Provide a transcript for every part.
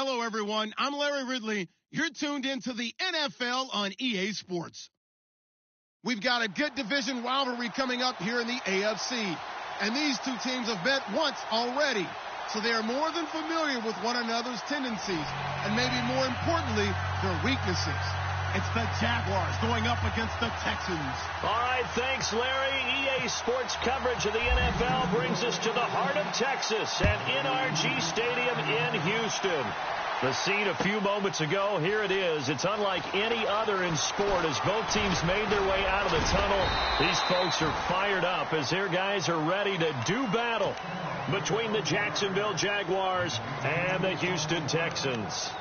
Hello, everyone. I'm Larry Ridley. You're tuned into the NFL on EA Sports. We've got a good division rivalry coming up here in the AFC. And these two teams have met once already. So they are more than familiar with one another's tendencies. And maybe more importantly, their weaknesses. It's the Jaguars going up against the Texans. All right, thanks, Larry. EA Sports coverage of the NFL brings us to the heart of Texas at NRG Stadium in Houston. The scene a few moments ago, here it is. It's unlike any other in sport as both teams made their way out of the tunnel. These folks are fired up as their guys are ready to do battle between the Jacksonville Jaguars and the Houston Texans.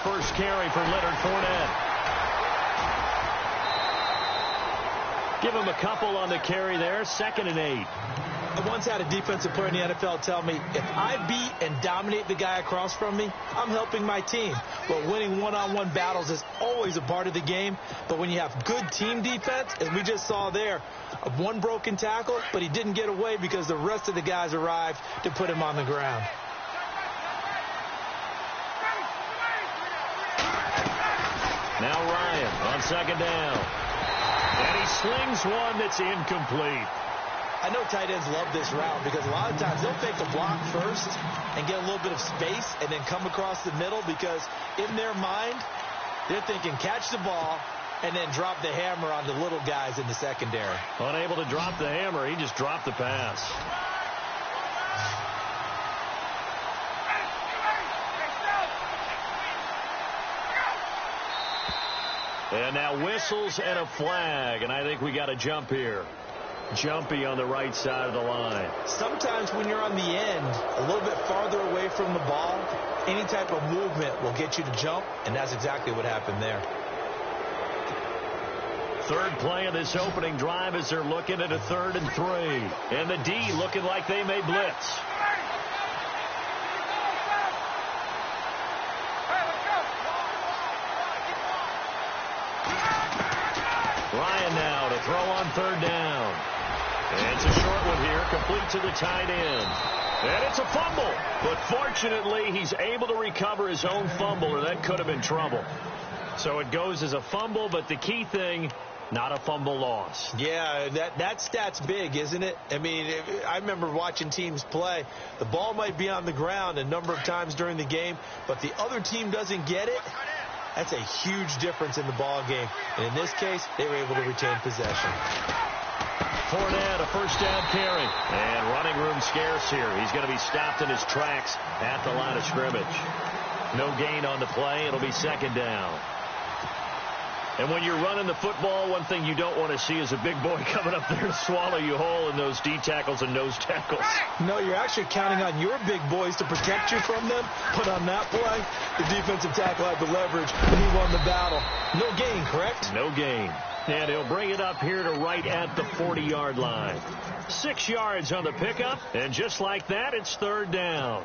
First carry for Leonard Fournette. Give him a couple on the carry there. 2nd and 8. I once had a defensive player in the NFL tell me, if I beat and dominate the guy across from me, I'm helping my team. But winning one-on-one battles is always a part of the game. But when you have good team defense, as we just saw there, one broken tackle, but he didn't get away because the rest of the guys arrived to put him on the ground. Now Ryan on 2nd down. And he slings one that's incomplete. I know tight ends love this route because a lot of times they'll fake the block first and get a little bit of space and then come across the middle because in their mind, they're thinking catch the ball and then drop the hammer on the little guys in the secondary. Unable to drop the hammer, he just dropped the pass. And now whistles and a flag, and I think we got a jump here. Jumpy on the right side of the line. Sometimes when you're on the end, a little bit farther away from the ball, any type of movement will get you to jump, and that's exactly what happened there. Third play of this opening drive as they're looking at a 3rd and 3. And the D looking like they may blitz. Ryan now to throw on 3rd down. And it's a short one here, complete to the tight end. And it's a fumble. But fortunately, he's able to recover his own fumble, or that could have been trouble. So it goes as a fumble, but the key thing, not a fumble loss. Yeah, that stat's big, isn't it? I mean, I remember watching teams play. The ball might be on the ground a number of times during the game, but the other team doesn't get it. That's a huge difference in the ball game. And in this case, they were able to retain possession. Fournette, a first down carry. And running room scarce here. He's going to be stopped in his tracks at the line of scrimmage. No gain on the play. It'll be 2nd down. And when you're running the football, one thing you don't want to see is a big boy coming up there to swallow you whole in those D tackles and nose tackles. No, you're actually counting on your big boys to protect you from them. But on that play, the defensive tackle had the leverage, and he won the battle. No gain, correct? No gain. And he'll bring it up here to right at the 40-yard line. 6 yards on the pickup, and just like that, it's 3rd down.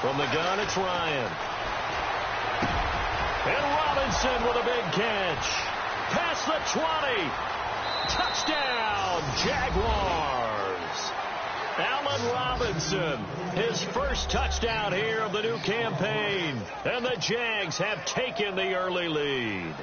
From the gun, it's Ryan. And Robinson with a big catch. Past the 20. Touchdown, Jaguars. Allen Robinson, his first touchdown here of the new campaign. And the Jags have taken the early lead.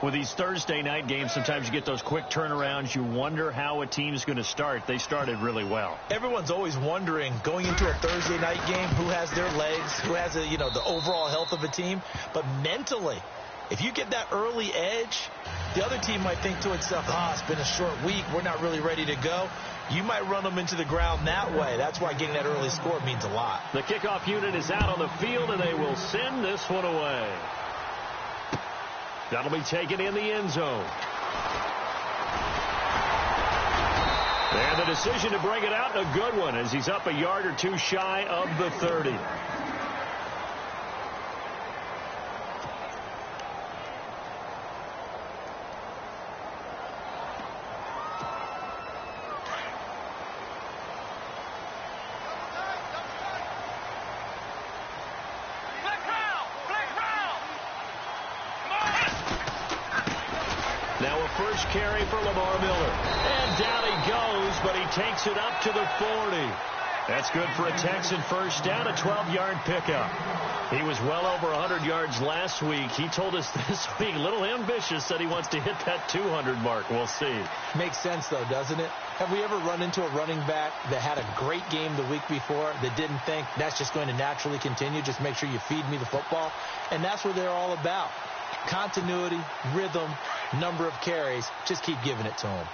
With these Thursday night games, sometimes you get those quick turnarounds. You wonder how a team's going to start. They started really well. Everyone's always wondering, going into a Thursday night game, who has their legs, who has the overall health of a team. But mentally, if you get that early edge, the other team might think to itself, it's been a short week. We're not really ready to go. You might run them into the ground that way. That's why getting that early score means a lot. The kickoff unit is out on the field, and they will send this one away. That'll be taken in the end zone. And the decision to bring it out, a good one, as he's up a yard or two shy of the 30. Now a first carry for Lamar Miller. And down he goes, but he takes it up to the 40. That's good for a Texan first down, a 12-yard pickup. He was well over 100 yards last week. He told us this week, a little ambitious, said he wants to hit that 200 mark. We'll see. Makes sense, though, doesn't it? Have we ever run into a running back that had a great game the week before that didn't think that's just going to naturally continue? Just make sure you feed me the football. And that's what they're all about. Continuity, rhythm, number of carries. Just keep giving it to him.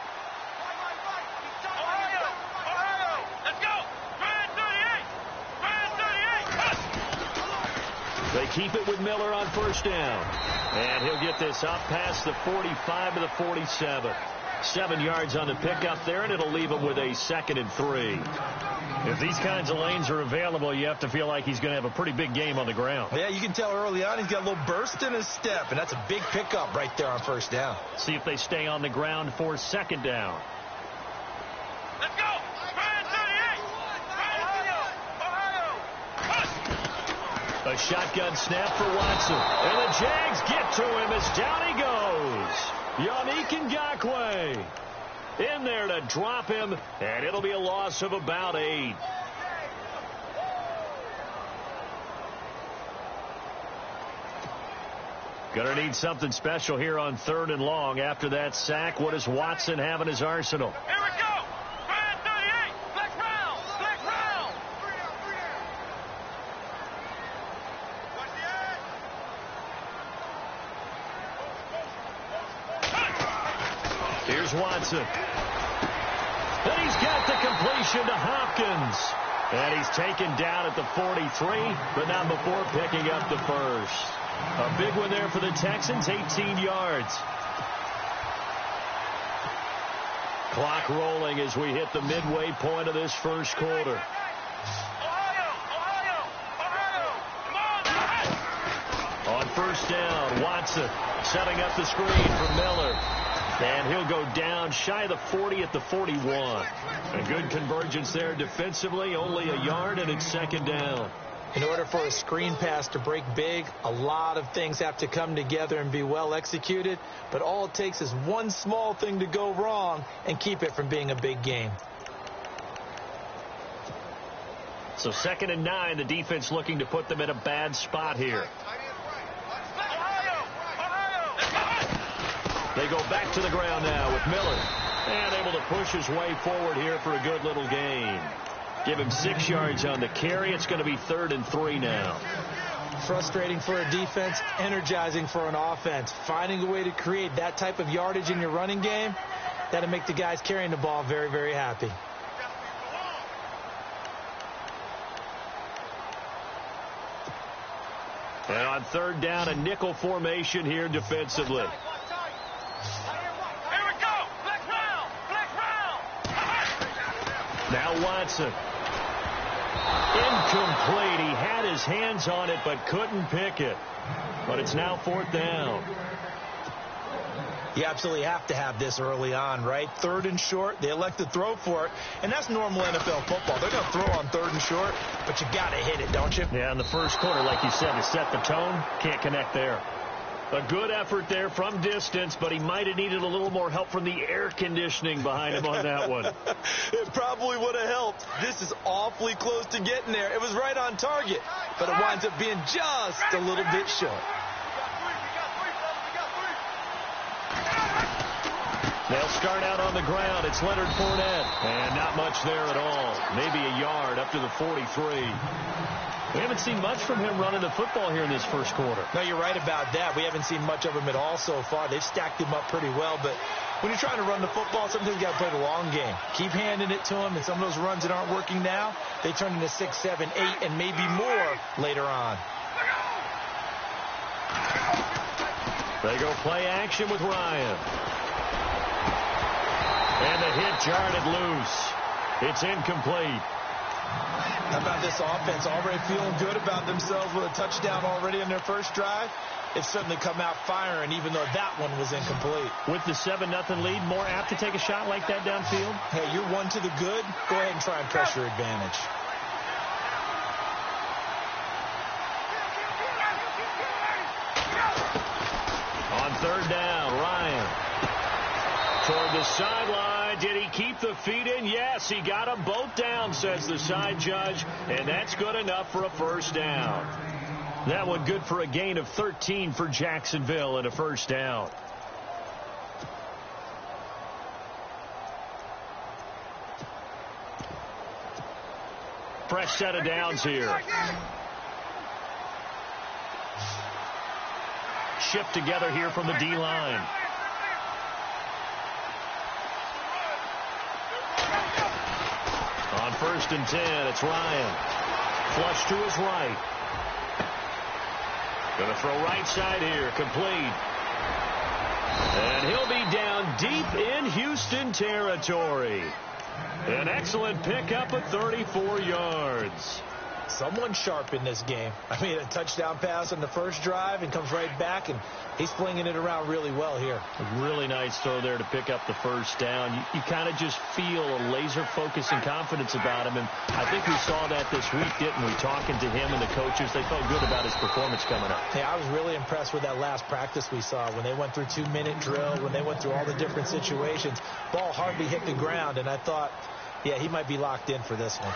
They keep it with Miller on first down. And he'll get this up past the 45 to the 47. 7 yards on the pickup there, and it'll leave him with a 2nd and 3. If these kinds of lanes are available, you have to feel like he's going to have a pretty big game on the ground. Yeah, you can tell early on he's got a little burst in his step, and that's a big pickup right there on first down. See if they stay on the ground for 2nd down. Let's go! A shotgun snap for Watson. And the Jags get to him as down he goes. Yannick Ngakoue in there to drop him, and it'll be a loss of about 8. Gonna need something special here on 3rd and long. After that sack, what does Watson have in his arsenal? Here we go! 38! Flex round! Flex round! Here's Watson. And he's got the completion to Hopkins. And he's taken down at the 43, but not before picking up the first. A big one there for the Texans, 18 yards. Clock rolling as we hit the midway point of this first quarter. On first down, Watson setting up the screen for Miller. And he'll go down shy of the 40 at the 41. A good convergence there defensively, only a yard, and it's 2nd down. In order for a screen pass to break big, a lot of things have to come together and be well executed. But all it takes is one small thing to go wrong and keep it from being a big game. So 2nd and 9, the defense looking to put them in a bad spot here. They go back to the ground now with Miller. And able to push his way forward here for a good little gain. Give him 6 yards on the carry. It's going to be 3rd and 3 now. Frustrating for a defense, energizing for an offense. Finding a way to create that type of yardage in your running game, that'll make the guys carrying the ball very, very happy. And on 3rd down, a nickel formation here defensively. Here we go! Flex round! Flex round! Now Watson. Incomplete. He had his hands on it but couldn't pick it. But it's now 4th down. You absolutely have to have this early on, right? 3rd and short, they elect to throw for it, and that's normal NFL football. They're going to throw on 3rd and short, but you got to hit it, don't you? Yeah, in the first quarter, like you said, to set the tone, can't connect there. A good effort there from distance, but he might have needed a little more help from the air conditioning behind him on that one. It probably would have helped. This is awfully close to getting there. It was right on target, but it winds up being just a little bit short. They'll start out on the ground. It's Leonard Fournette. And not much there at all. Maybe a yard up to the 43. We haven't seen much from him running the football here in this first quarter. No, you're right about that. We haven't seen much of him at all so far. They've stacked him up pretty well, but when you're trying to run the football, sometimes you got to play the long game. Keep handing it to him, and some of those runs that aren't working now, they turn into 6, 7, 8, and maybe more later on. They go play action with Ryan. And the hit jarred it loose. It's incomplete. How about this offense? Already feeling good about themselves with a touchdown already in their first drive. They've suddenly come out firing, even though that one was incomplete. With the 7-0 lead, more apt to take a shot like that downfield? Hey, you're one to the good. Go ahead and try and press your advantage. On 3rd down, Ryan. Toward the sideline. Did he keep the feet in? Yes, he got them both down, says the side judge, and that's good enough for a first down. That one good for a gain of 13 for Jacksonville and a first down. Fresh set of downs here. Shift together here from the D-line. On 1st and 10, it's Ryan. Flush to his right. Going to throw right side here. Complete. And he'll be down deep in Houston territory. An excellent pickup of 34 yards. Someone sharp in this game. I mean, a touchdown pass on the first drive and comes right back, and he's flinging it around really well here. A really nice throw there to pick up the first down. You kind of just feel a laser focus and confidence about him, and I think we saw that this week, didn't we? Talking to him and the coaches, they felt good about his performance coming up. Yeah, I was really impressed with that last practice we saw when they went through 2-minute drill, when they went through all the different situations. Ball hardly hit the ground, and I thought, yeah, he might be locked in for this one.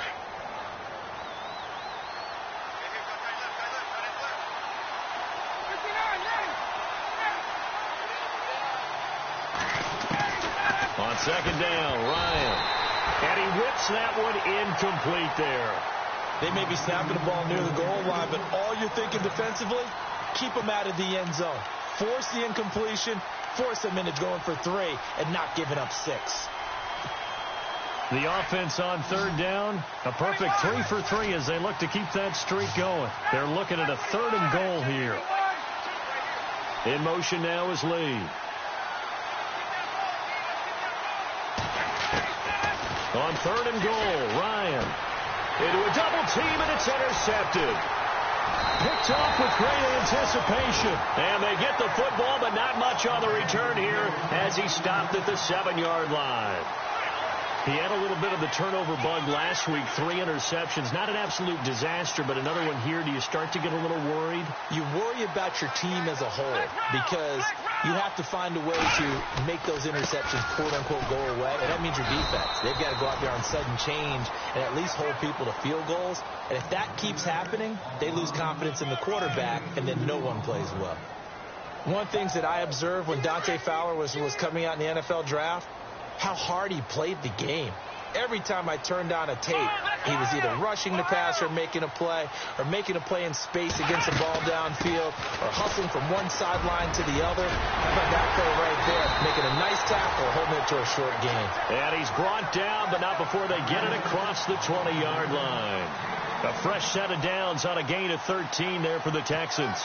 On 2nd down, Ryan. And he whips that one incomplete there. They may be snapping the ball near the goal line, but all you're thinking defensively, keep them out of the end zone. Force the incompletion, force them into going for 3, and not giving up 6. The offense on 3rd down, a perfect 3 for 3 as they look to keep that streak going. They're looking at a 3rd and goal here. In motion now is Lee. On 3rd and goal, Ryan into a double team, and it's intercepted. Picked off with great anticipation. And they get the football, but not much on the return here as he stopped at the 7-yard line. He had a little bit of the turnover bug last week, 3 interceptions. Not an absolute disaster, but another one here. Do you start to get a little worried? You worry about your team as a whole because you have to find a way to make those interceptions, quote-unquote, go away. And that means your defense. They've got to go out there on sudden change and at least hold people to field goals. And if that keeps happening, they lose confidence in the quarterback, and then no one plays well. One of the things that I observed when Dante Fowler was coming out in the NFL draft, how hard he played the game. Every time I turned on a tape, he was either rushing the passer, making a play in space against the ball downfield, or hustling from one sideline to the other. How about that play right there? Making a nice tackle, holding it to a short gain. And he's brought down, but not before they get it across the 20-yard line. A fresh set of downs on a gain of 13 there for the Texans.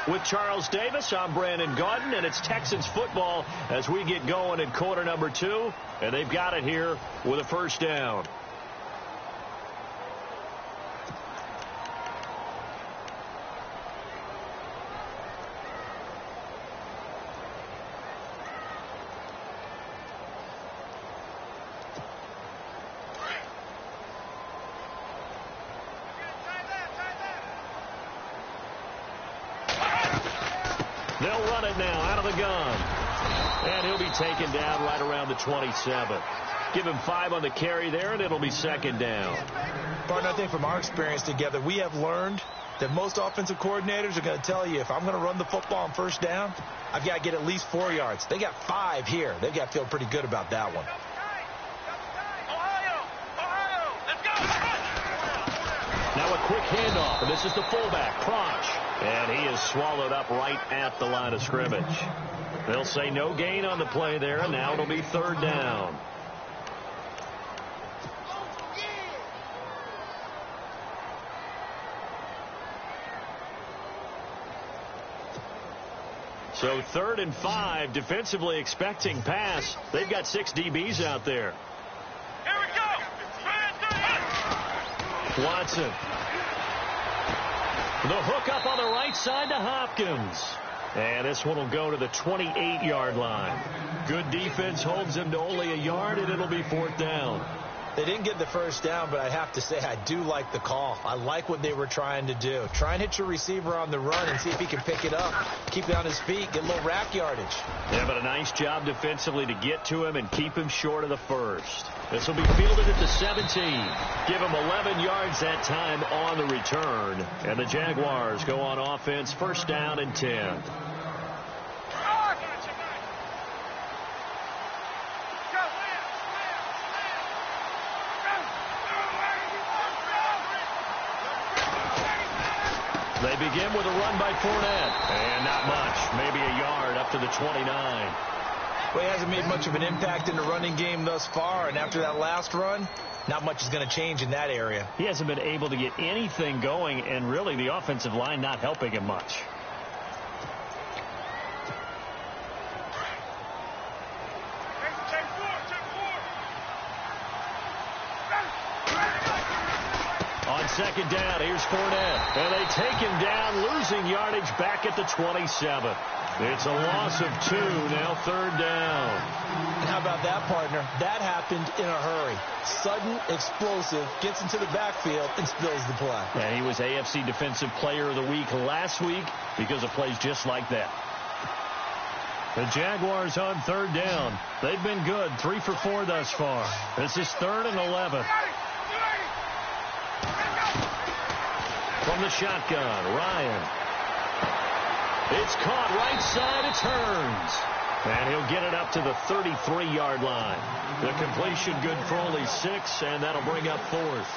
With Charles Davis, I'm Brandon Gaudin, and it's Texans football as we get going in quarter number 2, and they've got it here with a first down. They'll run it now out of the gun. And he'll be taken down right around the 27. Give him 5 on the carry there, and it'll be 2nd down. Partner, I think from our experience together, we have learned that most offensive coordinators are going to tell you, if I'm going to run the football on first down, I've got to get at least 4 yards. They got 5 here. They've got to feel pretty good about that one. Now a quick handoff, and this is the fullback, Cronch. And he is swallowed up right at the line of scrimmage. They'll say no gain on the play there, and now it'll be 3rd down. So 3rd and 5, defensively expecting pass. They've got 6 DBs out there. Here we go. Watson. The hook up on the right side to Hopkins. And this one will go to the 28-yard line. Good defense holds him to only a yard, and it'll be 4th down. They didn't get the first down, but I have to say I do like the call. I like what they were trying to do. Try and hit your receiver on the run and see if he can pick it up, keep it on his feet, get a little rack yardage. Yeah, but a nice job defensively to get to him and keep him short of the first. This will be fielded at the 17. Give him 11 yards that time on the return. And the Jaguars go on offense, first down and 10. They begin with a run by Fournette. And not much. Maybe a yard up to the 29. Well, he hasn't made much of an impact in the running game thus far. And after that last run, not much is going to change in that area. He hasn't been able to get anything going. And really, the offensive line not helping him much. On second down, here's Fournette. And they take him down, losing yardage back at the 27. It's a loss of 2, now third down. And how about that, partner? That happened in a hurry. Sudden, explosive, gets into the backfield, and spills the play. And he was AFC Defensive Player of the Week last week because of plays just like that. The Jaguars on third down. They've been good, 3 for 4 thus far. This is 3rd and 11. From the shotgun, Ryan. It's caught right side, it turns. And he'll get it up to the 33-yard line. The completion good for only 6, and that'll bring up 4th.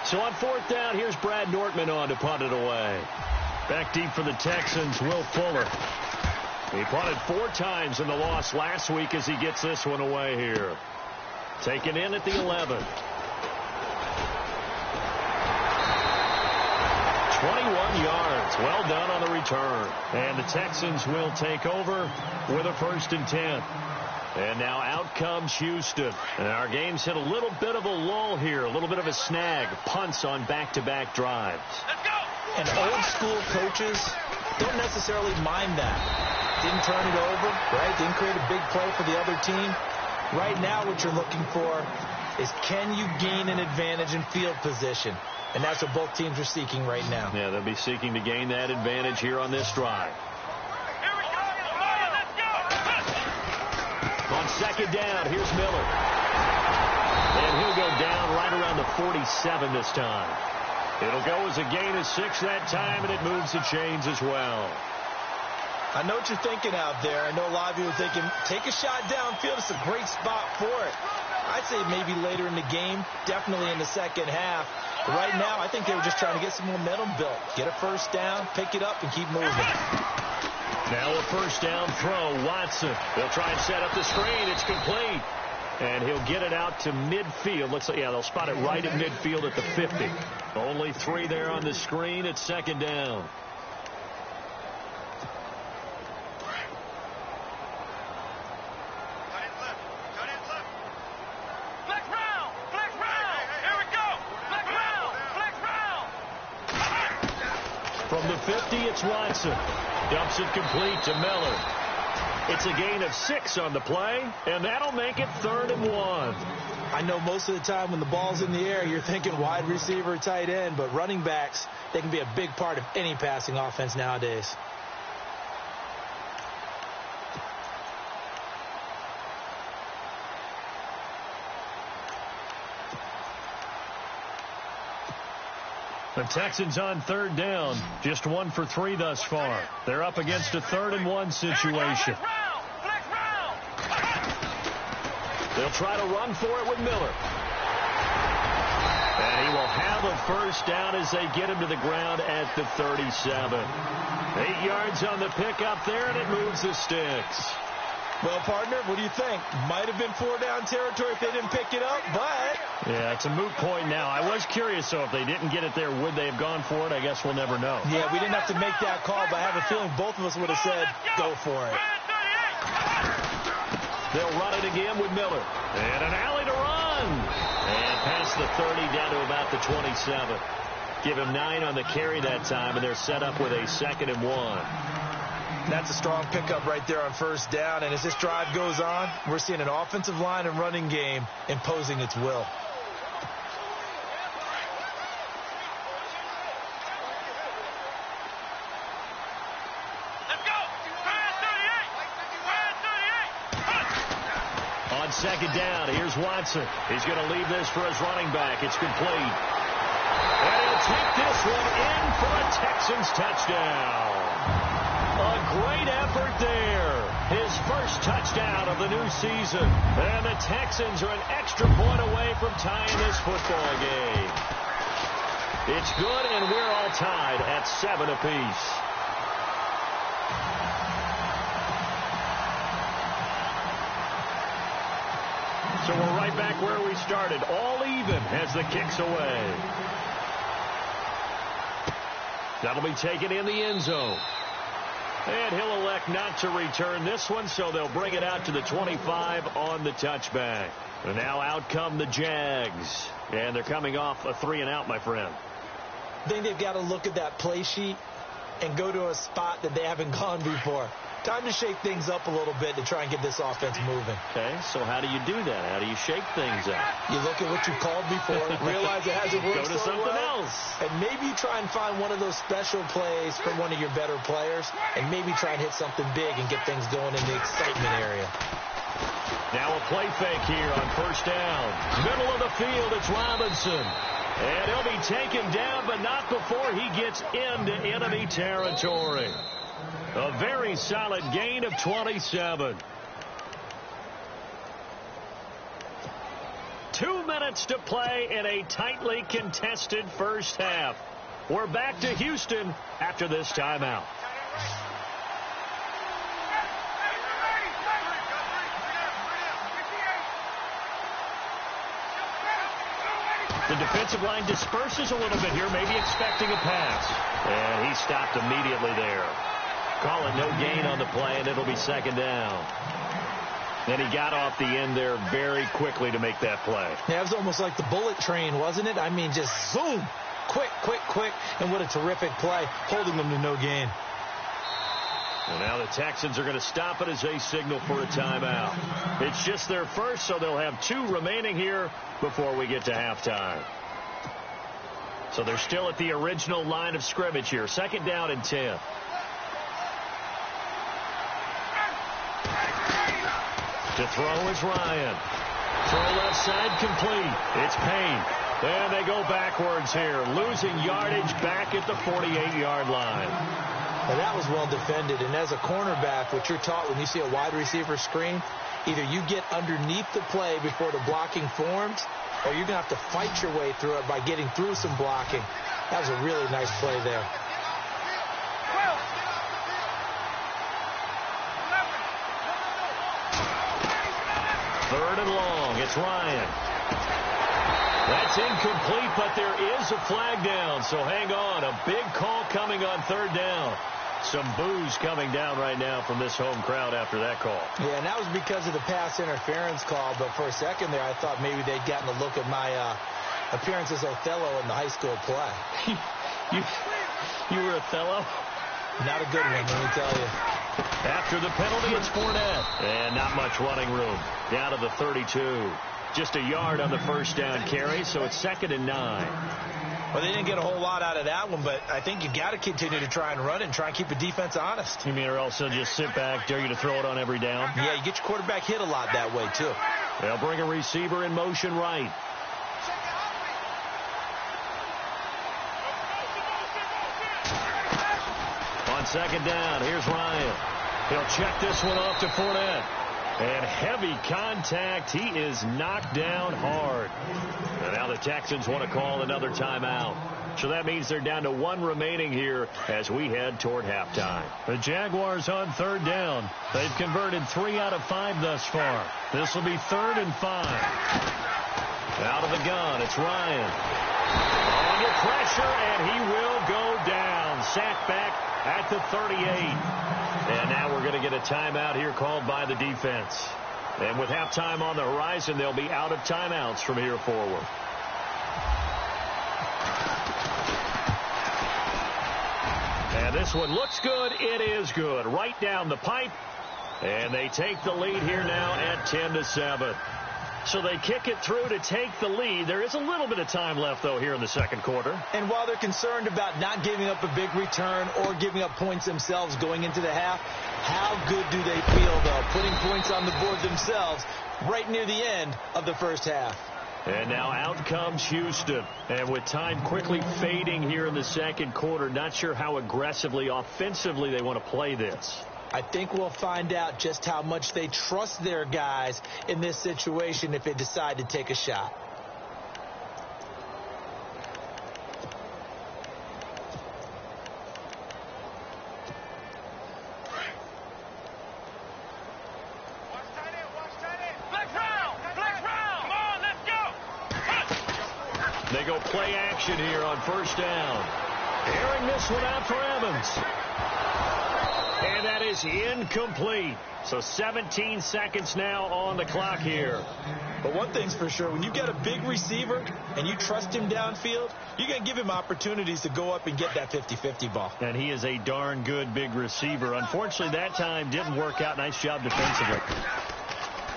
So on 4th down, here's Brad Nortman on to punt it away. Back deep for the Texans, Will Fuller. He punted 4 times in the loss last week as he gets this one away here. Taken in at the 11. 21 yards. Well done on the return. And the Texans will take over with a 1st and 10. And now out comes Houston. And our game's hit a little bit of a lull here, a little bit of a snag. Punts on back-to-back drives. Let's go! And old-school coaches don't necessarily mind that. Didn't turn it over, right? Didn't create a big play for the other team. Right now what you're looking for is can you gain an advantage in field position? And that's what both teams are seeking right now. Yeah, they'll be seeking to gain that advantage here on this drive. Here we go! Let's go! On second down, here's Miller. And he'll go down right around the 47 this time. It'll go as a gain of 6 that time, and it moves the chains as well. I know what you're thinking out there. I know a lot of you are thinking, take a shot downfield. It's a great spot for it. I'd say maybe later in the game, definitely in the second half. But right now, I think they were just trying to get some momentum built. Get a first down, pick it up, and keep moving. Now a first down throw, Watson. They'll try and set up the screen. It's complete. And he'll get it out to midfield. Looks like, yeah, they'll spot it right at midfield at the 50. Only 3 there on the screen. It's second down. From the 50, it's Watson. Dumps it complete to Miller. It's a gain of 6 on the play, and that'll make it 3rd and 1. I know most of the time when the ball's in the air, you're thinking wide receiver, tight end, but running backs, they can be a big part of any passing offense nowadays. The Texans on third down, just 1 for 3 thus far. They're up against a 3rd and 1 situation. They'll try to run for it with Miller. And he will have a first down as they get him to the ground at the 37. 8 yards on the pickup there, and it moves the sticks. Well, partner, what do you think? Might have been 4-down territory if they didn't pick it up, but... Yeah, it's a moot point now. I was curious, though, if they didn't get it there, would they have gone for it? I guess we'll never know. Yeah, we didn't have to make that call, but I have a feeling both of us would have said, go for it. They'll run it again with Miller. And an alley to run. And past the 30 down to about the 27. Give him 9 on the carry that time, and they're set up with a 2nd and 1. That's a strong pickup right there on first down. And as this drive goes on, we're seeing an offensive line and running game imposing its will. second down. Here's Watson. He's going to leave this for his running back. It's complete. And he'll take this one in for a Texans touchdown. A great effort there. His first touchdown of the new season. And the Texans are an extra point away from tying this football game. It's good, and we're all tied at 7 apiece. So we're right back where we started, all even as the kick's away. That'll be taken in the end zone. And he'll elect not to return this one, so they'll bring it out to the 25 on the touchback. And now out come the Jags. And they're coming off a 3-and-out, my friend. I think they've got to look at that play sheet and go to a spot that they haven't gone before. Time to shake things up a little bit to try and get this offense moving. Okay, so how do you do that? How do you shake things up? You look at what you called before, realize it hasn't worked Go to something else. And maybe you try and find one of those special plays from one of your better players, and maybe try and hit something big and get things going in the excitement area. Now a play fake here on first down. Middle of the field, it's Robinson. And he'll be taken down, but not before he gets into enemy territory. A very solid gain of 27. 2 minutes to play in a tightly contested first half. We're back to Houston after this timeout. The defensive line disperses a little bit here, maybe expecting a pass. And he stopped immediately there. Call it no gain on the play, and it'll be second down. And he got off the end there very quickly to make that play. Yeah, it was almost like the bullet train, wasn't it? I mean, just zoom, quick, quick, quick, and what a terrific play, holding them to no gain. Well, now the Texans are going to stop it as they signal for a timeout. It's just their first, so they'll have 2 remaining here before we get to halftime. So they're still at the original line of scrimmage here. Second down and 10. To throw is Ryan. Throw left side complete. It's Payne. And they go backwards here, losing yardage back at the 48-yard line. Now that was well defended, and as a cornerback, what you're taught when you see a wide receiver screen, either you get underneath the play before the blocking forms, or you're going to have to fight your way through it by getting through some blocking. That was a really nice play there. Third and long. It's Ryan. That's incomplete, but there is a flag down, so hang on. A big call coming on third down. Some boos coming down right now from this home crowd after that call. Yeah, and that was because of the pass interference call, but for a second there, I thought maybe they'd gotten a look at my appearance as Othello in the high school play. You were Othello? Not a good one, let me tell you. After the penalty, it's Fournette. And not much running room. Down to the 32. Just a yard on the first down carry, so it's 2nd and 9. Well, they didn't get a whole lot out of that one, but I think you got to continue to try and run it and try and keep the defense honest. You mean or else they'll just sit back, dare you to throw it on every down? Yeah, you get your quarterback hit a lot that way, too. They'll bring a receiver in motion right. On second down, here's Ryan. He'll check this one off to Fournette. And heavy contact. He is knocked down hard. And now the Texans want to call another timeout. So that means they're down to 1 remaining here as we head toward halftime. The Jaguars on third down. They've converted 3 out of 5 thus far. This will be 3rd and 5. Out of the gun, it's Ryan. Under pressure, and he will go down. Sacked back at the 38. And now we're going to get a timeout here called by the defense. And with halftime on the horizon, they'll be out of timeouts from here forward. And this one looks good. It is good. Right down the pipe. And they take the lead here now at 10-7. So they kick it through to take the lead. There is a little bit of time left, though, here in the second quarter. And while they're concerned about not giving up a big return or giving up points themselves going into the half, how good do they feel, though, putting points on the board themselves right near the end of the first half? And now out comes Houston. And with time quickly fading here in the second quarter, not sure how aggressively, offensively they want to play this. I think we'll find out just how much they trust their guys in this situation if they decide to take a shot. They go play action here on first down. Airing this one out for Evans. And that is incomplete. So 17 seconds now on the clock here. But one thing's for sure, when you've got a big receiver and you trust him downfield, you're going to give him opportunities to go up and get that 50-50 ball. And he is a darn good big receiver. Unfortunately, that time didn't work out. Nice job defensively.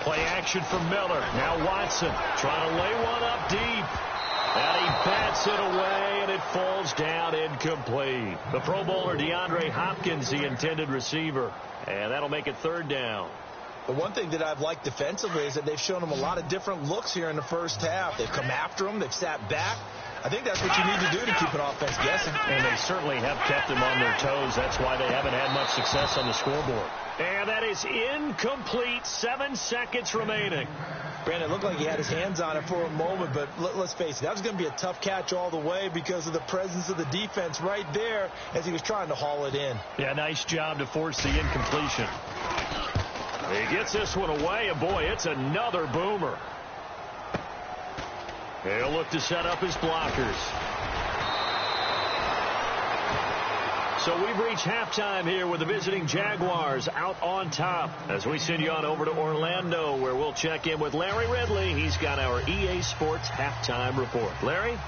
Play action from Miller. Now Watson trying to lay one up deep. And he bats it away, and it falls down incomplete. The Pro Bowler DeAndre Hopkins, the intended receiver. And that'll make it third down. The one thing that I've liked defensively is that they've shown him a lot of different looks here in the first half. They've come after him. They've sat back. I think that's what you need to do to keep an offense guessing. And they certainly have kept them on their toes. That's why they haven't had much success on the scoreboard. And that is incomplete. 7 seconds remaining. Brandon, it looked like he had his hands on it for a moment, but let's face it, that was going to be a tough catch all the way because of the presence of the defense right there as he was trying to haul it in. Yeah, nice job to force the incompletion. He gets this one away, and boy, it's another boomer. He'll look to set up his blockers. So we've reached halftime here with the visiting Jaguars out on top as we send you on over to Orlando, where we'll check in with Larry Ridley. He's got our EA Sports halftime report. Larry?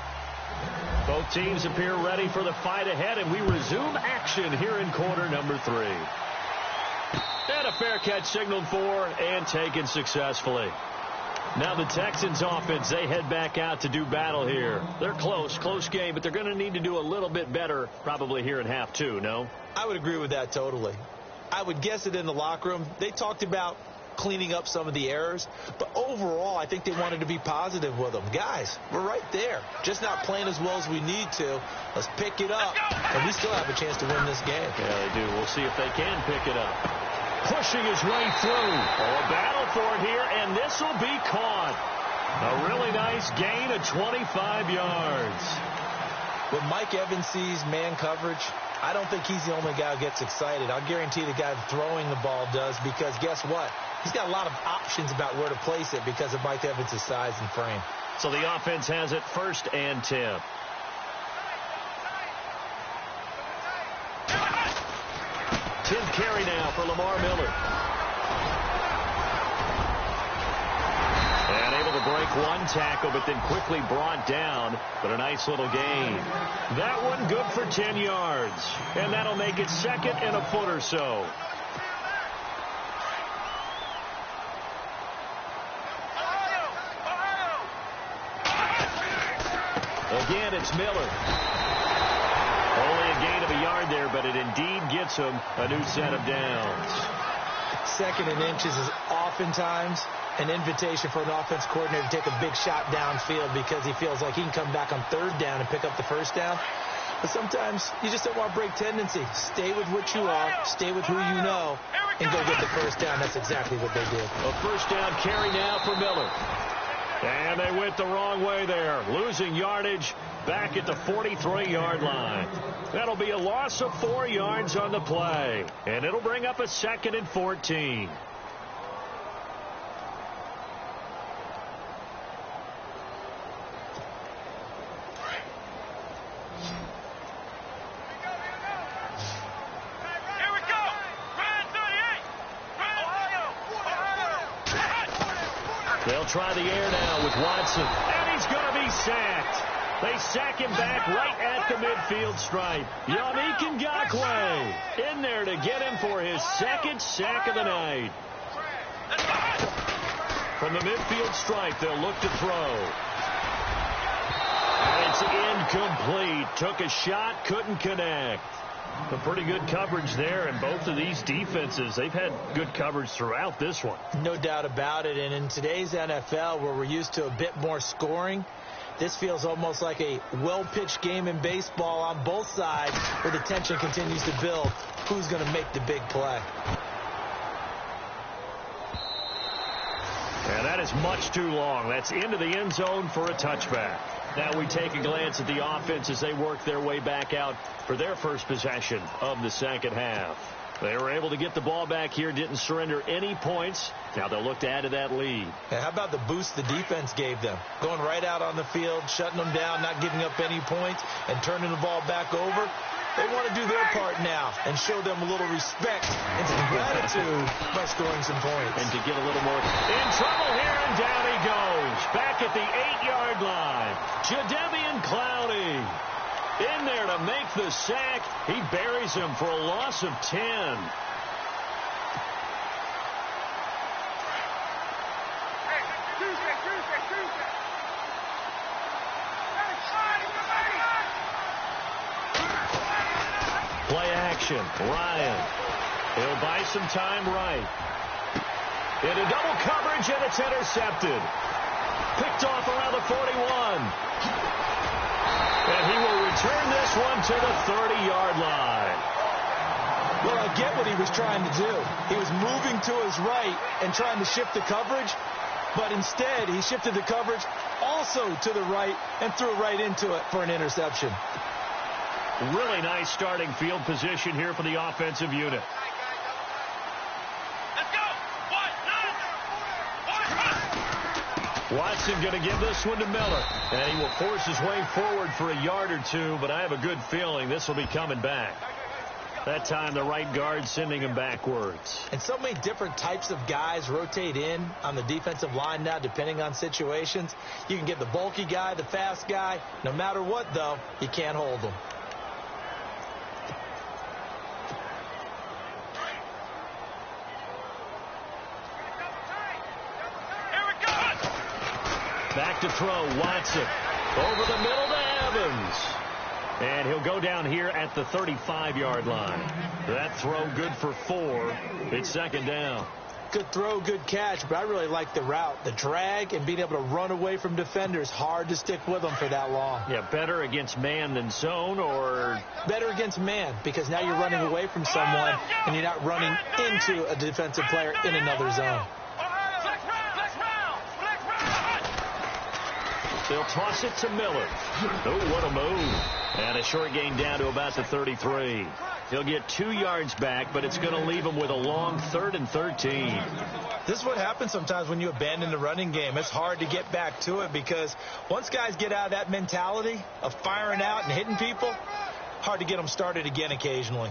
Both teams appear ready for the fight ahead, and we resume action here in quarter number 3. And a fair catch signaled for and taken successfully. Now the Texans offense, they head back out to do battle here. They're close game, but they're going to need to do a little bit better probably here in half 2, no? I would agree with that totally. I would guess that in the locker room, they talked about cleaning up some of the errors, but overall, I think they wanted to be positive with them. Guys, we're right there, just not playing as well as we need to. Let's pick it up, and we still have a chance to win this game. Yeah, they do. We'll see if they can pick it up. Pushing his way through. Oh, a battle for it here, and this will be caught. A really nice gain of 25 yards. When Mike Evans sees man coverage, I don't think he's the only guy who gets excited. I'll guarantee the guy throwing the ball does, because guess what? He's got a lot of options about where to place it because of Mike Evans' size and frame. So the offense has it 1st and 10. Carry now for Lamar Miller. And able to break one tackle, but then quickly brought down. But a nice little gain. That one good for 10 yards. And that'll make it 2nd and a foot or so. Again, it's Miller. Only a gain of a yard there, but it indeed gets him a new set of downs. 2nd and inches is oftentimes an invitation for an offense coordinator to take a big shot downfield because he feels like he can come back on 3rd down and pick up the 1st down. But sometimes you just don't want to break tendency. Stay with what you are, stay with who you know, and go get the 1st down. That's exactly what they did. A 1st down carry now for Miller. And they went the wrong way there, losing yardage back at the 43-yard line. That'll be a loss of 4 yards on the play, and it'll bring up a 2nd and 14. They'll try the air now with Watson, and he's going to be sacked. They sack him back right at the midfield stripe. Yannick Ngakoue in there to get him for his 2nd sack of the night. From the midfield stripe, they'll look to throw. And it's incomplete. Took a shot, couldn't connect. A pretty good coverage there, and both of these defenses, they've had good coverage throughout this one. No doubt about it, and in today's NFL, where we're used to a bit more scoring, this feels almost like a well-pitched game in baseball on both sides, where the tension continues to build. Who's going to make the big play? And that is much too long. That's into the end zone for a touchback. Now we take a glance at the offense as they work their way back out for their first possession of the second half. They were able to get the ball back here, didn't surrender any points. Now they'll look to add to that lead. And how about the boost the defense gave them? Going right out on the field, shutting them down, not giving up any points, and turning the ball back over. They want to do their part now and show them a little respect and some gratitude by scoring some points. And to get a little more in trouble here, and down he goes. Back at the 8-yard line. Jadeveon Clowney in there to make the sack. He buries him for a loss of 10. Play action. Ryan. He'll buy some time right. Into double coverage, and it's intercepted. Picked off around the 41. And he will return this one to the 30-yard line. Well, I get what he was trying to do. He was moving to his right and trying to shift the coverage, but instead he shifted the coverage also to the right and threw right into it for an interception. Really nice starting field position here for the offensive unit. Let's go. Watson going to give this one to Miller. And he will force his way forward for a yard or two, but I have a good feeling this will be coming back. That time the right guard sending him backwards. And so many different types of guys rotate in on the defensive line now, depending on situations. You can get the bulky guy, the fast guy. No matter what, though, you can't hold them. Back to throw, Watson. Over the middle to Evans. And he'll go down here at the 35-yard line. That throw good for 4. It's second down. Good throw, good catch, but I really like the route. The drag and being able to run away from defenders. Hard to stick with them for that long. Yeah, better against man than zone, or? Better against man, because now you're running away from someone and you're not running into a defensive player in another zone. They'll toss it to Miller. Oh, what a move. And a short gain down to about the 33. He'll get 2 yards back, but it's going to leave him with a long 3rd and 13. This is what happens sometimes when you abandon the running game. It's hard to get back to it because once guys get out of that mentality of firing out and hitting people, hard to get them started again occasionally.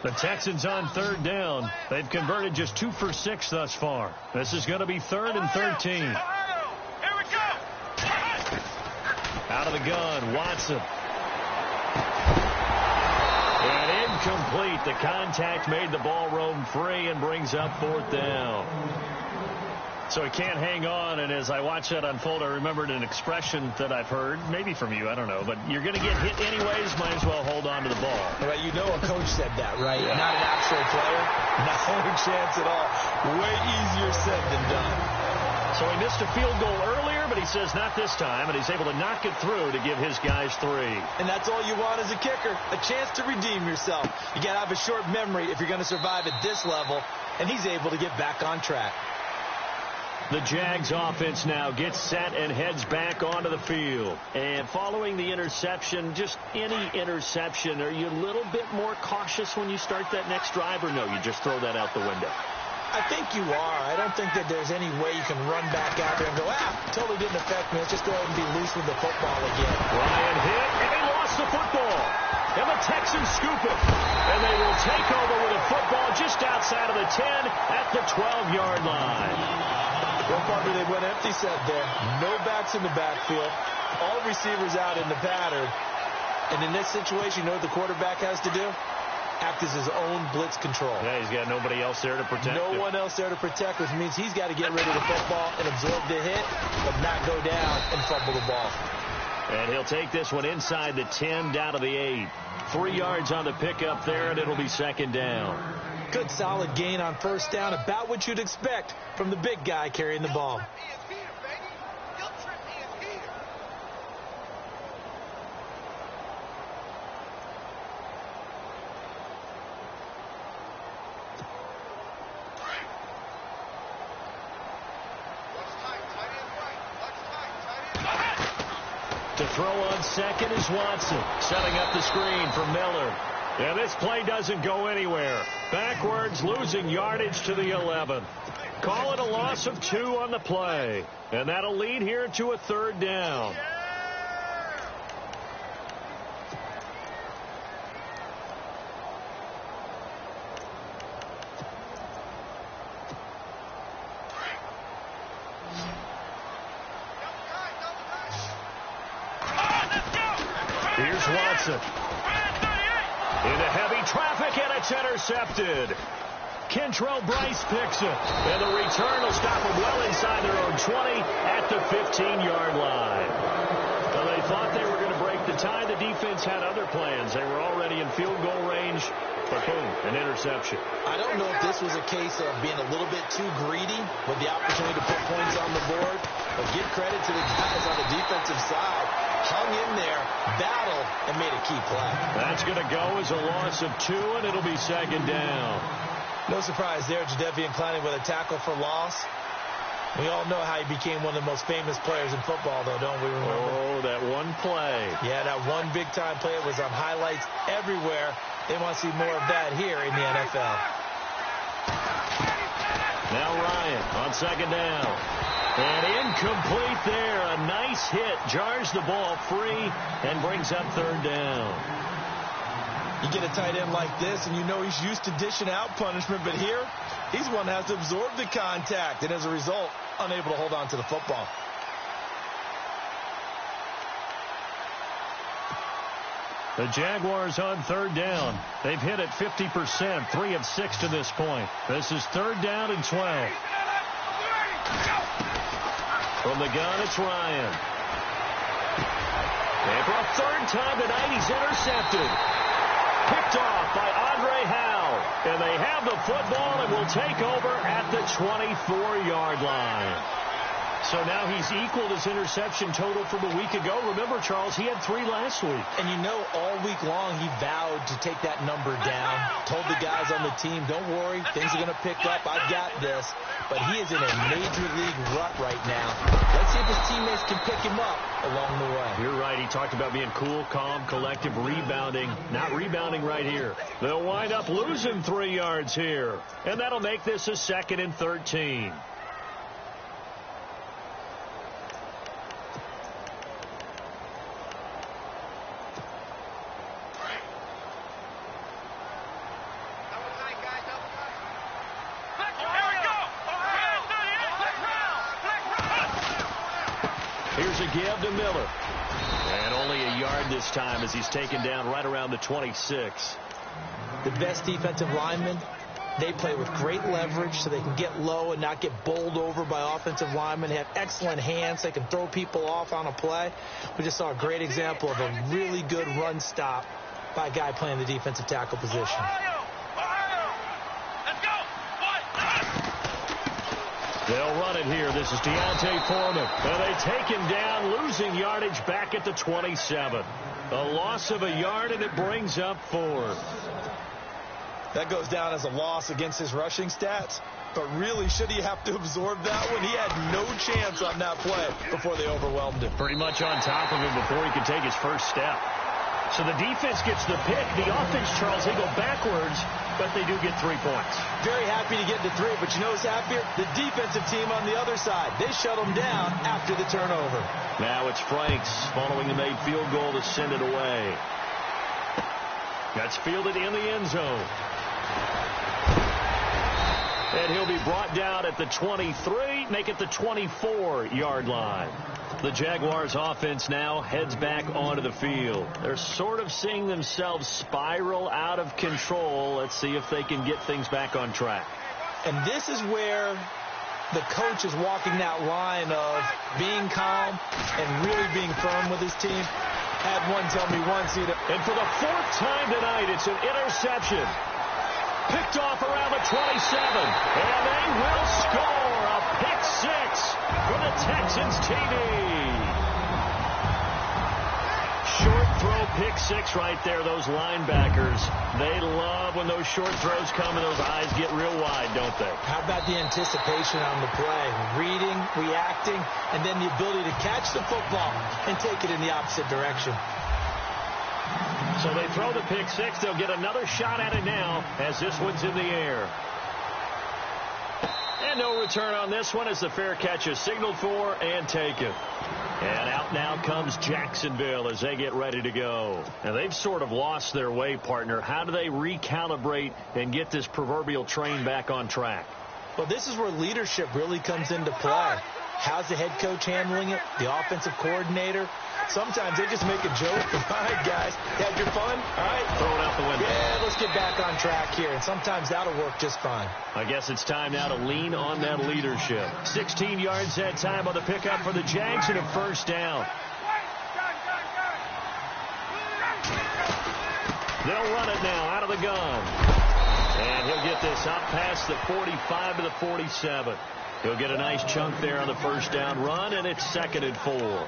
The Texans on 3rd down. They've converted just 2 for 6 thus far. This is going to be 3rd and 13. Out of the gun, Watson. And incomplete. The contact made the ball roam free and brings up 4th down. So he can't hang on, and as I watch that unfold, I remembered an expression that I've heard, maybe from you, I don't know, but you're going to get hit anyways, might as well hold on to the ball. Right, you know a coach said that, right? Yeah. Not an actual player. No chance at all. Way easier said than done. So he missed a field goal earlier, but he says not this time, and he's able to knock it through to give his guys 3. And that's all you want as a kicker, a chance to redeem yourself. You got to have a short memory if you're going to survive at this level, and he's able to get back on track. The Jags offense now gets set and heads back onto the field. And following the interception, just any interception, are you a little bit more cautious when you start that next drive, or no, you just throw that out the window? I think you are. I don't think that there's any way you can run back out there and go, totally didn't affect me. Let's just go ahead and be loose with the football again. Ryan hit, and he lost the football. And the Texans scoop it. And they will take over with a football just outside of the 10 at the 12-yard line. Well, partner, they went empty set there. No backs in the backfield. All receivers out in the pattern. And in this situation, you know what the quarterback has to do? act as his own blitz control. Yeah, he's got nobody else there to protect him. No one else there to protect, which means he's got to get rid of the football and absorb the hit, but not go down and fumble the ball. And he'll take this one inside the 10, down to the 8. 3 yards on the pickup there, and it'll be second down. Good solid gain on first down, about what you'd expect from the big guy carrying the ball. To throw on second is Watson, setting up the screen for Miller. And this play doesn't go anywhere. Backwards, losing yardage to the 11. Call it a loss of 2 on the play. And that'll lead here to a third down. Here's Watson. Into heavy traffic, and it's intercepted. Kentrell Bryce picks it. And the return will stop them well inside their own 20 at the 15-yard line. So they thought they were going to break the tie. The defense had other plans. They were already in field goal range. But boom, an interception. I don't know if this was a case of being a little bit too greedy with the opportunity to put points on the board. But give credit to the guys on the defensive side. Hung in there, battled, and made a key play. That's going to go as a loss of 2, and it'll be second down. No surprise there, Jadeveon Clowney with a tackle for loss. We all know how he became one of the most famous players in football, though, don't we remember? Oh, that one play. Yeah, that one big-time play. It was on highlights everywhere. They want to see more of that here in the NFL. Now Ryan on second down. And incomplete there. A nice hit. Jars the ball free and brings up third down. You get a tight end like this, and you know he's used to dishing out punishment. But here, he's one that has to absorb the contact. And as a result, unable to hold on to the football. The Jaguars on third down. They've hit it 50%, 3 of 6 to this point. This is third down and 12. From the gun, it's Ryan. And for a third time tonight, he's intercepted. Picked off by Andre Howe. And they have the football and will take over at the 24-yard line. So now he's equaled his interception total from a week ago. Remember, Charles, he had 3 last week. And you know, all week long he vowed to take that number down. Told the guys on the team, don't worry, things are going to pick up. I've got this. But he is in a major league rut right now. Let's see if his teammates can pick him up along the way. You're right. He talked about being cool, calm, collective, rebounding. Not rebounding right here. They'll wind up losing 3 yards here. And that'll make this a 2nd and 13. Here's a give to Miller. And only a yard this time as he's taken down right around the 26. The best defensive linemen, they play with great leverage so they can get low and not get bowled over by offensive linemen. They have excellent hands. They can throw people off on a play. We just saw a great example of a really good run stop by a guy playing the defensive tackle position. They'll run it here. This is Deontay Foreman. And they take him down, losing yardage back at the 27. A loss of a yard, and it brings up 4th. That goes down as a loss against his rushing stats. But really, should he have to absorb that one? He had no chance on that play before they overwhelmed him. Pretty much on top of him before he could take his first step. So the defense gets the pick. The offense, Charles, they go backwards, but they do get 3 points. Very happy to get the 3, but you know who's happier? The defensive team on the other side. They shut them down after the turnover. Now it's Franks following the made field goal to send it away. That's fielded in the end zone. And he'll be brought down at the 23, make it the 24-yard line. The Jaguars offense now heads back onto the field. They're sort of seeing themselves spiral out of control. Let's see if they can get things back on track. And this is where the coach is walking that line of being calm and really being firm with his team. Had one tell me once, and for the 4th time tonight, it's an interception. Picked off around the 27, and they will score a pick 6 for the Texans TD. Short throw pick 6 right there. Those linebackers, they love when those short throws come and those eyes get real wide, don't they? How about the anticipation on the play? Reading, reacting, and then the ability to catch the football and take it in the opposite direction. So they throw the pick 6. They'll get another shot at it now as this one's in the air. And no return on this one as the fair catch is signaled for and taken. And out now comes Jacksonville as they get ready to go. And they've sort of lost their way, partner. How do they recalibrate and get this proverbial train back on track? Well, this is where leadership really comes into play. How's the head coach handling it? The offensive coordinator? Sometimes they just make a joke. All right, guys, had your fun? All right. Throw it out the window. Yeah, let's get back on track here. And sometimes that'll work just fine. I guess it's time now to lean on that leadership. 16 yards that time on the pickup for the Jags and a first down. They'll run it now out of the gun. And he'll get this up past the 45 to the 47. He'll get a nice chunk there on the first down run, and it's 2nd and 4.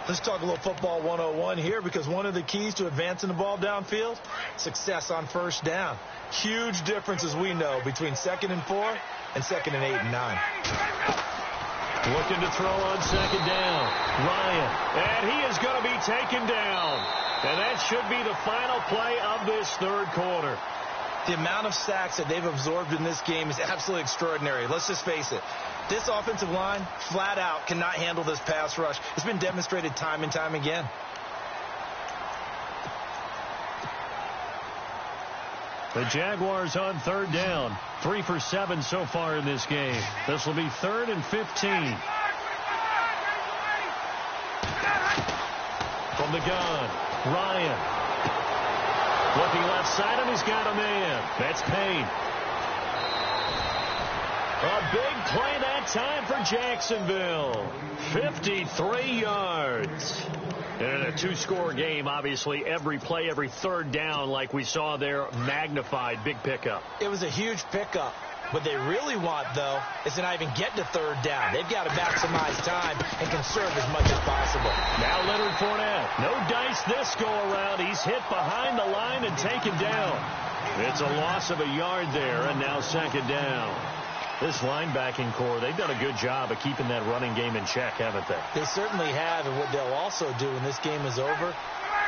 Let's talk a little football 101 here, because one of the keys to advancing the ball downfield, success on first down. Huge difference, as we know, between 2nd and 4 and 2nd and 8 and 9. Looking to throw on 2nd down. Ryan, and he is going to be taken down. And that should be the final play of this 3rd quarter. The amount of sacks that they've absorbed in this game is absolutely extraordinary. Let's just face it. This offensive line, flat out, cannot handle this pass rush. It's been demonstrated time and time again. The Jaguars on 3rd down. 3 for 7 so far in this game. This will be 3rd and 15. From the gun, Ryan. Looking left side, and he's got a man. That's Payne. A big play that time for Jacksonville. 53 yards. And in a 2-score game, obviously, every play, every 3rd down, like we saw there, magnified. Big pickup. It was a huge pickup. What they really want, though, is to not even get to 3rd down. They've got to maximize time and conserve as much as possible. Now Leonard Fournette. No dice this go-around. He's hit behind the line and taken down. It's a loss of a yard there, and now 2nd down. This linebacking core, they've done a good job of keeping that running game in check, haven't they? They certainly have, and what they'll also do when this game is over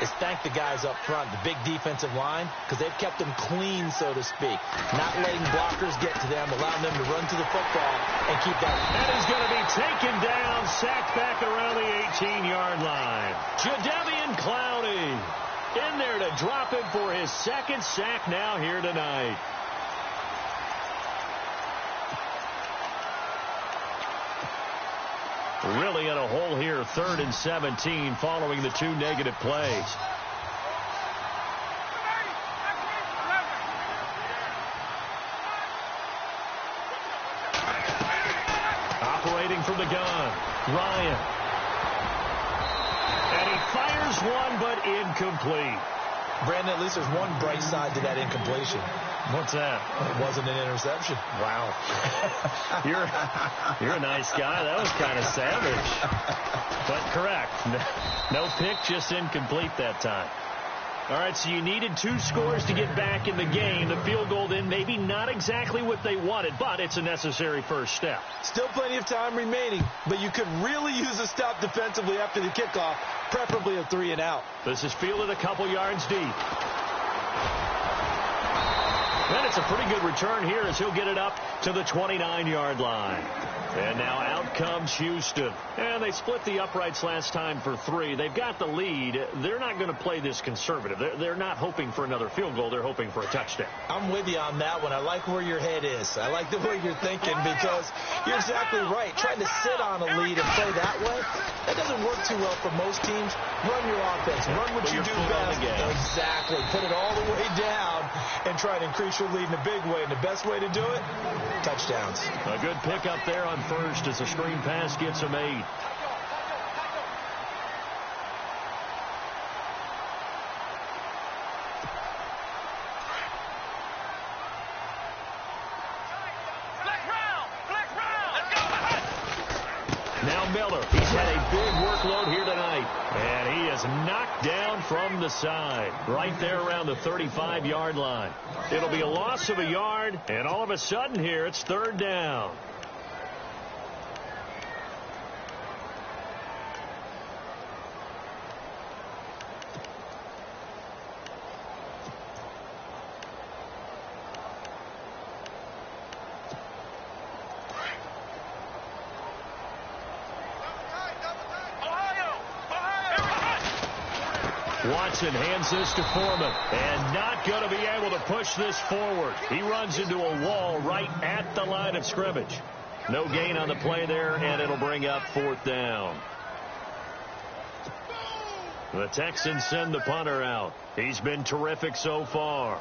is thank the guys up front, the big defensive line, because they've kept them clean, so to speak. Not letting blockers get to them, allowing them to run to the football and keep that. And he's going to be taken down, sacked back around the 18-yard line. Jadeveon Clowney in there to drop him for his 2nd sack now here tonight. Really in a hole here, 3rd and 17 following the 2 negative plays. Operating from the gun, Ryan. And he fires one, but incomplete. Brandon, at least there's one bright side to that incompletion. What's that? It wasn't an interception. Wow. You're a nice guy. That was kind of savage. But correct. No pick, just incomplete that time. All right, so you needed 2 scores to get back in the game. The field goal then maybe not exactly what they wanted, but it's a necessary first step. Still plenty of time remaining, but you could really use a stop defensively after the kickoff, preferably a 3 and out. This is fielded a couple yards deep. And it's a pretty good return here as he'll get it up to the 29-yard line. And now out comes Houston. And they split the uprights last time for 3. They've got the lead. They're not going to play this conservative. They're not hoping for another field goal. They're hoping for a touchdown. I'm with you on that one. I like where your head is. I like the way you're thinking because you're exactly right. Trying to sit on a lead and play that way, that doesn't work too well for most teams. Run your offense. Run what you do best. Exactly. Put it all the way down and try to increase your lead in a big way. And the best way to do it, touchdowns. A good pickup there on first as a screen pass gets him 8. Now Miller, he's had a big workload here tonight. And he is knocked down from the side. Right there around the 35-yard line. It'll be a loss of a yard, and all of a sudden here it's 3rd down. Watson hands this to Foreman, and not going to be able to push this forward. He runs into a wall right at the line of scrimmage. No gain on the play there, and it'll bring up 4th down. The Texans send the punter out. He's been terrific so far.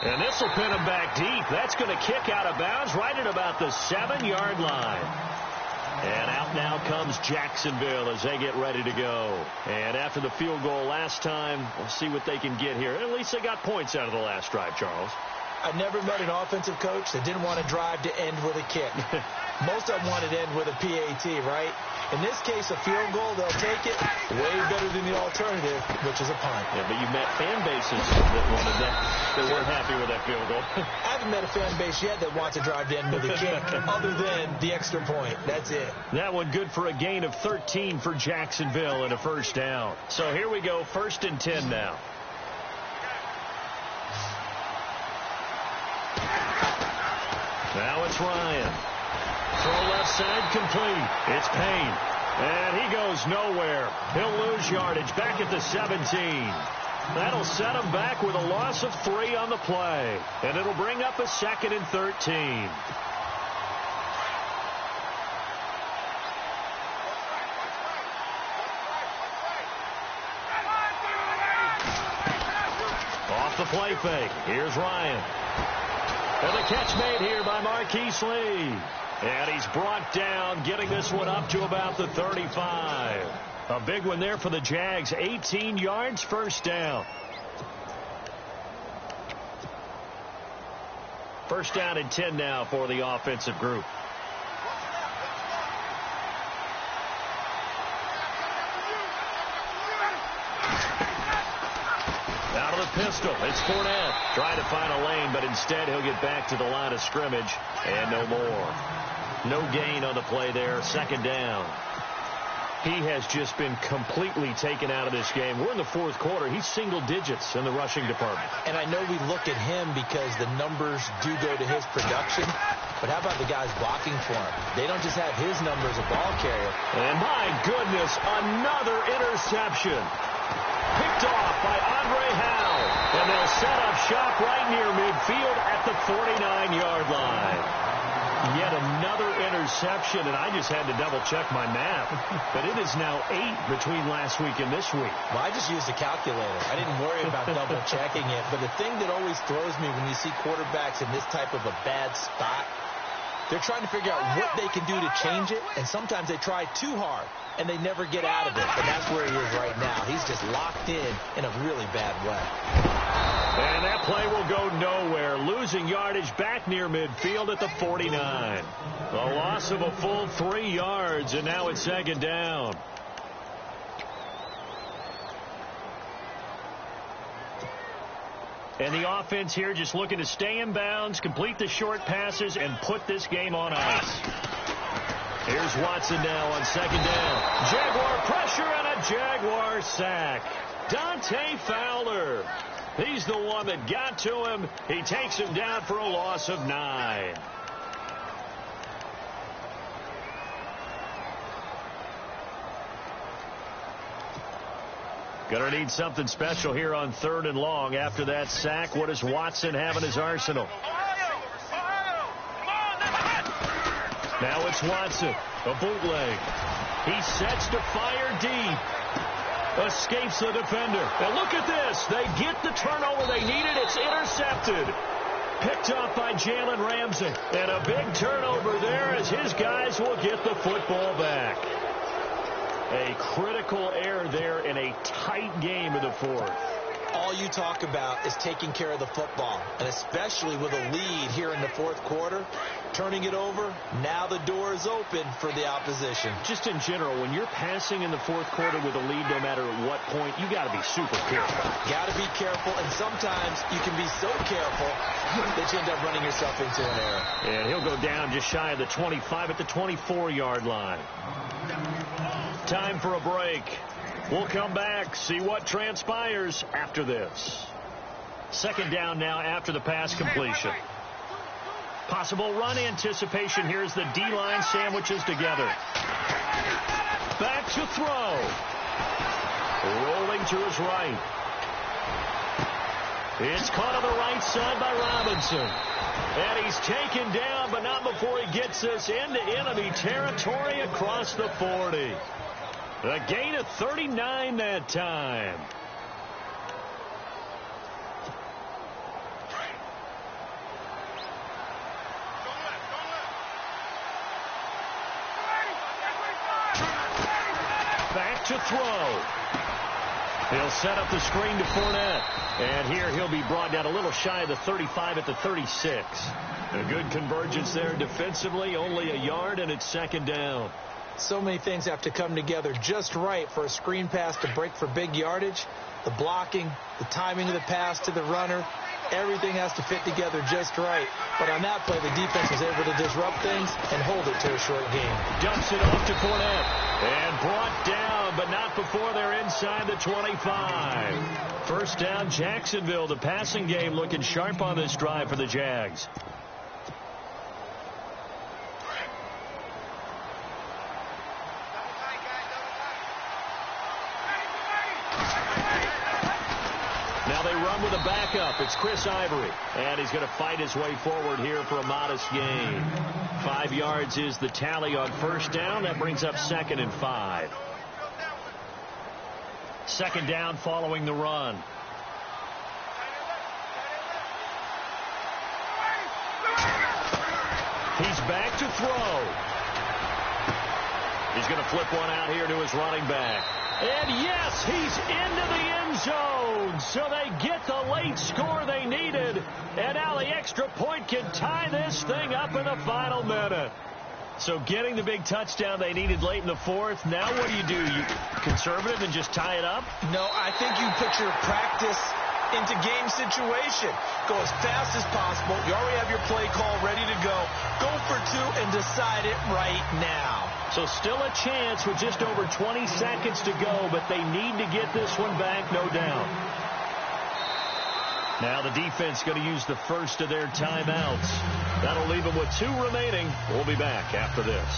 And this will pin him back deep. That's going to kick out of bounds right at about the 7-yard line. And out now comes Jacksonville as they get ready to go. And after the field goal last time, we'll see what they can get here. At least they got points out of the last drive, Charles. I never met an offensive coach that didn't want to drive to end with a kick. Most of them wanted to end with a PAT, right? In this case, a field goal, they'll take it way better than the alternative, which is a punt. Yeah, but you met fan bases that wanted that, that weren't happy with that field goal. I haven't met a fan base yet that wants to drive to end with a kick, other than the extra point. That's it. That one good for a gain of 13 for Jacksonville and a 1st down. So here we go, 1st and 10 now. Now it's Ryan. Throw left side complete. It's Payne. And he goes nowhere. He'll lose yardage back at the 17. That'll set him back with a loss of 3 on the play. And it'll bring up a 2nd and 13. Off the play fake. Here's Ryan. And the catch made here by Marquise Lee. And he's brought down, getting this one up to about the 35. A big one there for the Jags. 18 yards, 1st down. 1st down and 10 now for the offensive group. Out of the pistol, it's Fournette. Trying to find a lane, but instead he'll get back to the line of scrimmage. And no more. No gain on the play there. 2nd down. He has just been completely taken out of this game. We're in the 4th quarter. He's single digits in the rushing department. And I know we look at him because the numbers do go to his production. But how about the guys blocking for him? They don't just have his number as a ball carrier. And my goodness, another interception. Picked off by Andre Howe. And they'll set up shop right near midfield at the 49-yard line. Yet another interception, and I just had to double-check my math. But it is now 8 between last week and this week. Well, I just used a calculator. I didn't worry about double-checking it. But the thing that always throws me when you see quarterbacks in this type of a bad spot, they're trying to figure out what they can do to change it, and sometimes they try too hard, and they never get out of it. And that's where he is right now. He's just locked in a really bad way. And that play will go nowhere. Losing yardage back near midfield at the 49. A loss of a full 3 yards, and now it's 2nd down. And the offense here just looking to stay in bounds, complete the short passes, and put this game on ice. Here's Watson now on second down. Jaguar pressure and a Jaguar sack. Dante Fowler. He's the one that got to him. He takes him down for a loss of 9. Gonna need something special here on 3rd and long. After that sack, what does Watson have in his arsenal? Now it's Watson, a bootleg. He sets to fire deep. Escapes the defender. And look at this. They get the turnover they needed. It's intercepted. Picked off by Jalen Ramsey. And a big turnover there as his guys will get the football back. A critical error there in a tight game in the 4th. All you talk about is taking care of the football, and especially with a lead here in the 4th quarter, turning it over, now the door is open for the opposition. Just in general, when you're passing in the 4th quarter with a lead, no matter at what point, you got to be super careful. Got to be careful, and sometimes you can be so careful that you end up running yourself into an error. And he'll go down just shy of the 25 at the 24-yard line. Time for a break. We'll come back, see what transpires after this. Second down now after the pass completion. Possible run anticipation. Here's the D-line sandwiches together. Back to throw. Rolling to his right. It's caught on the right side by Robinson. And he's taken down, but not before he gets us into enemy territory across the 40. A gain of 39 that time. Back to throw. He'll set up the screen to Fournette. And here he'll be brought down a little shy of the 35 at the 36. A good convergence there defensively, only a yard, and it's second down. So many things have to come together just right for a screen pass to break for big yardage. The blocking, the timing of the pass to the runner, everything has to fit together just right. But on that play, the defense was able to disrupt things and hold it to a short game. Dumps it off to Fournette. And brought down, but not before they're inside the 25. First down, Jacksonville. The passing game looking sharp on this drive for the Jags. Now they run with a backup. It's Chris Ivory. And he's going to fight his way forward here for a modest gain. 5 yards is the tally on first down. That brings up 2nd and 5. Second down following the run. He's back to throw. He's going to flip one out here to his running back. And yes, he's into the end zone. So they get the late score they needed. And now the extra point can tie this thing up in the final minute. So getting the big touchdown they needed late in the 4th. Now what do? You conservative and just tie it up? No, I think you put your practice into game situation. Go as fast as possible. You already have your play call ready to go. Go for 2 and decide it right now. So still a chance with just over 20 seconds to go, but they need to get this one back, no doubt. Now the defense going to use the first of their timeouts. That'll leave them with 2 remaining. We'll be back after this.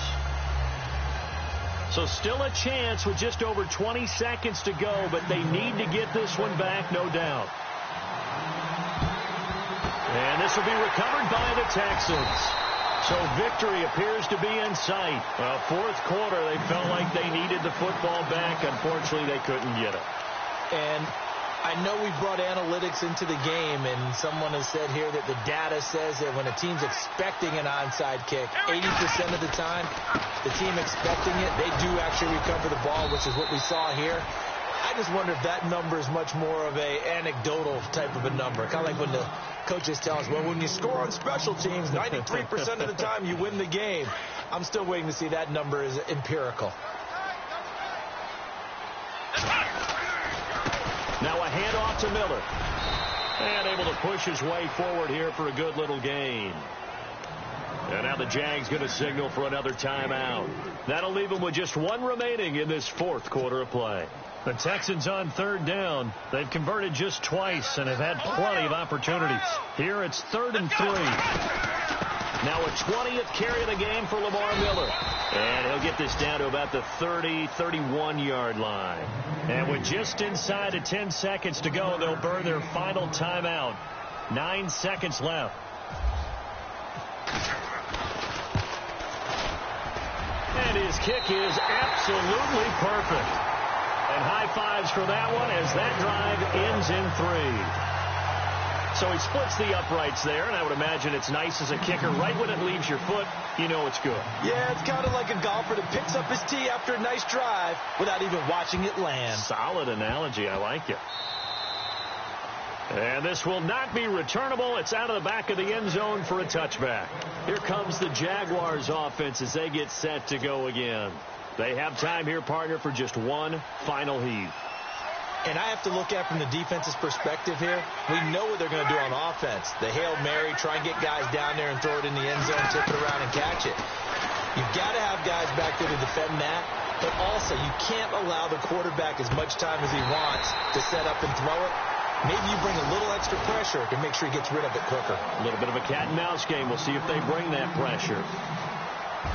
So still a chance with just over 20 seconds to go, but they need to get this one back, no doubt. And this will be recovered by the Texans. So victory appears to be in sight. Well, 4th quarter, they felt like they needed the football back. Unfortunately, they couldn't get it. And I know we brought analytics into the game, and someone has said here that the data says that when a team's expecting an onside kick, 80% of the time, the team expecting it, they do actually recover the ball, which is what we saw here. I just wonder if that number is much more of a anecdotal type of a number. Kind of like when the coaches tell us, well, when you score on special teams, 93% of the time you win the game. I'm still waiting to see that number is empirical. Now a handoff to Miller. And able to push his way forward here for a good little gain. And now the Jags going to signal for another timeout. That'll leave them with just one remaining in this fourth quarter of play. The Texans on third down. They've converted just twice and have had plenty of opportunities. Here it's 3rd and 3. Now a 20th carry of the game for Lamar Miller. And he'll get this down to about the 30, 31-yard line. And with just inside of 10 seconds to go, they'll burn their final timeout. 9 seconds left. And his kick is absolutely perfect. And high fives for that one as that drive ends in 3. So he splits the uprights there, and I would imagine it's nice as a kicker. Right when it leaves your foot, you know it's good. Yeah, it's kind of like a golfer that picks up his tee after a nice drive without even watching it land. Solid analogy. I like it. And this will not be returnable. It's out of the back of the end zone for a touchback. Here comes the Jaguars offense as they get set to go again. They have time here, partner, for just one final heave. And I have to look at from the defense's perspective here. We know what they're going to do on offense. The Hail Mary, try and get guys down there and throw it in the end zone, tip it around and catch it. You've got to have guys back there to defend that. But also, you can't allow the quarterback as much time as he wants to set up and throw it. Maybe you bring a little extra pressure to make sure he gets rid of it quicker. A little bit of a cat and mouse game. We'll see if they bring that pressure.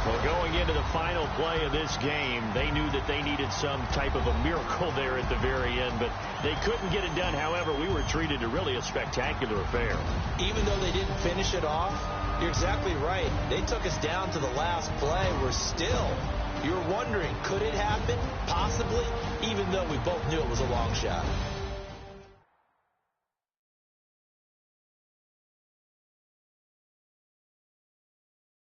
Well, going into the final play of this game, they knew that they needed some type of a miracle there at the very end, but they couldn't get it done. However, we were treated to really a spectacular affair. Even though they didn't finish it off, you're exactly right. They took us down to the last play. You're wondering, could it happen? Possibly, even though we both knew it was a long shot.